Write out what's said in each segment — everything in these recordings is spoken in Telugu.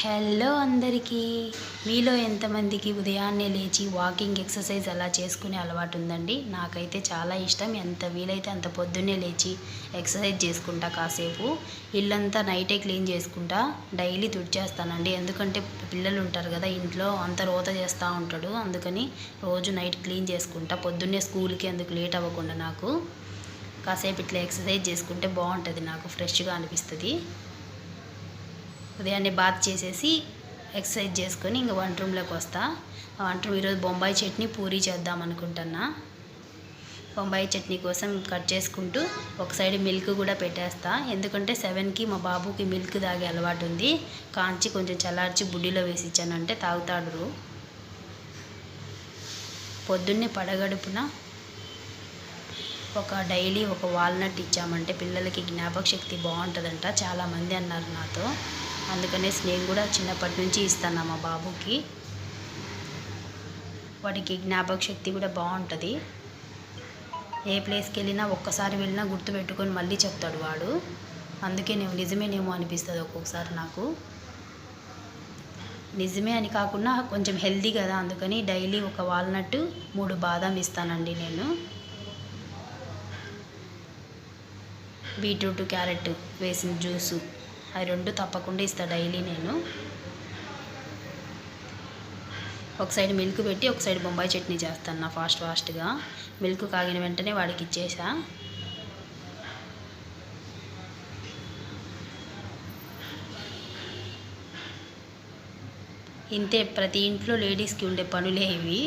హలో అందరికీ. మీలో ఎంతమందికి ఉదయాన్నే లేచి వాకింగ్ ఎక్సర్సైజ్ అలా చేసుకునే అలవాటు ఉందండి? నాకైతే చాలా ఇష్టం. ఎంత వీలైతే అంత పొద్దున్నే లేచి ఎక్సర్సైజ్ చేసుకుంటా. కాసేపు ఇల్లంతా నైటే క్లీన్ చేసుకుంటా. డైలీ తుడిచేస్తానండి, ఎందుకంటే పిల్లలు ఉంటారు కదా ఇంట్లో, అంత రోత చేస్తూ ఉంటాడు. అందుకని రోజు నైట్ క్లీన్ చేసుకుంటా, పొద్దున్నే స్కూల్కి అందుకు లేట్ అవ్వకుండా. నాకు కాసేపు ఇట్లా ఎక్సర్సైజ్ చేసుకుంటే బాగుంటుంది, నాకు ఫ్రెష్గా అనిపిస్తుంది. ఉదయాన్నే బాత్ చేసేసి ఎక్సర్సైజ్ చేసుకొని ఇంకా వంట రూమ్లోకి వస్తా. వంట రూమ్ ఈరోజు బొంబాయి చట్నీ పూరీ చేద్దాం అనుకుంటున్నా. బొంబాయి చట్నీ కోసం కట్ చేసుకుంటూ ఒక సైడ్ మిల్క్ కూడా పెట్టేస్తా, ఎందుకంటే 7కి మా బాబుకి మిల్క్ తాగే అలవాటు ఉంది. కాంచి కొంచెం చల్లార్చి బుడ్డిలో వేసి ఇచ్చానంటే తాగుతాడు. పొద్దున్నే పడగడుపున డైలీ ఒక వాల్నట్ ఇచ్చామంటే పిల్లలకి జ్ఞాపక శక్తి బాగుంటుందంట, చాలామంది అన్నారు నాతో. అందుకనేసి నేను కూడా చిన్నప్పటి నుంచి ఇస్తాను మా బాబుకి. వాడికి జ్ఞాపక శక్తి కూడా బాగుంటుంది. ఏ ప్లేస్కి వెళ్ళినా ఒక్కసారి వెళ్ళినా గుర్తుపెట్టుకొని మళ్ళీ చెప్తాడు వాడు. అందుకే నిజమేనేమో అనిపిస్తుంది ఒక్కొక్కసారి నాకు. నిజమే అని కాకుండా కొంచెం హెల్దీ కదా, అందుకని డైలీ ఒక వాల్నట్ 3 బాదాం ఇస్తానండి నేను. బీట్రూట్ క్యారెట్ వేసిన జ్యూసు, అవి 2 తప్పకుండా ఇస్తా డైలీ నేను. ఒక సైడ్ మిల్క్ పెట్టి ఒక సైడ్ బొంబాయి చట్నీ చేస్తాను ఫాస్ట్గా. మిల్క్ కాగిన వెంటనే వాడికి ఇచ్చేసా. ఇంతే, ప్రతి ఇంట్లో లేడీస్కి ఉండే పనులే ఇవి.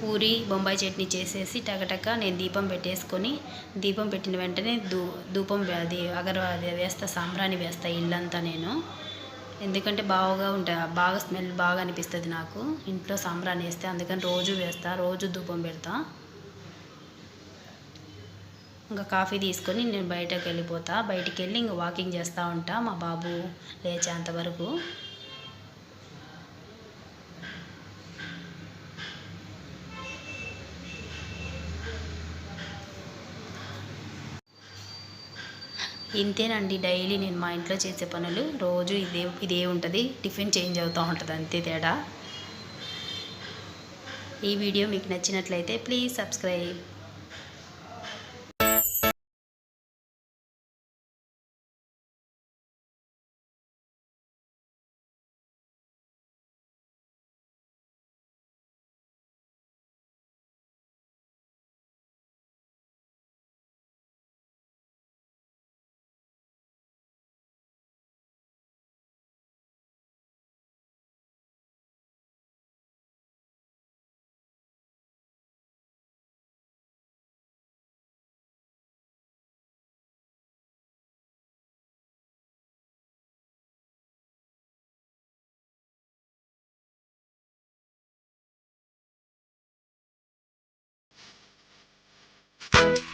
పూరి బొంబాయి చట్నీ చేసేసి టకటక నేను దీపం పెట్టేసుకొని, దీపం పెట్టిన వెంటనే ధూపం అది వేస్తా, సాంబ్రాణి వేస్తా ఇల్లంతా నేను. ఎందుకంటే బాగా స్మెల్ బాగా అనిపిస్తుంది నాకు ఇంట్లో సాంబ్రాణి వేస్తే. అందుకని రోజు వేస్తా, రోజు ధూపం పెడతా. ఇంకా కాఫీ తీసుకొని నేను బయటకు వెళ్ళిపోతా. బయటికి వెళ్ళి ఇంకా వాకింగ్ చేస్తూ ఉంటా మా బాబు లేచేంతవరకు. ఇంతేనండి డైలీ నేను మా ఇంట్లో చేసే పనులు. రోజు ఇదే ఉంటుంది, టిఫిన్ చేంజ్ అవుతూ ఉంటుంది, అంతే తేడా. ఈ వీడియో మీకు నచ్చినట్లయితే ప్లీజ్ సబ్స్క్రైబ్.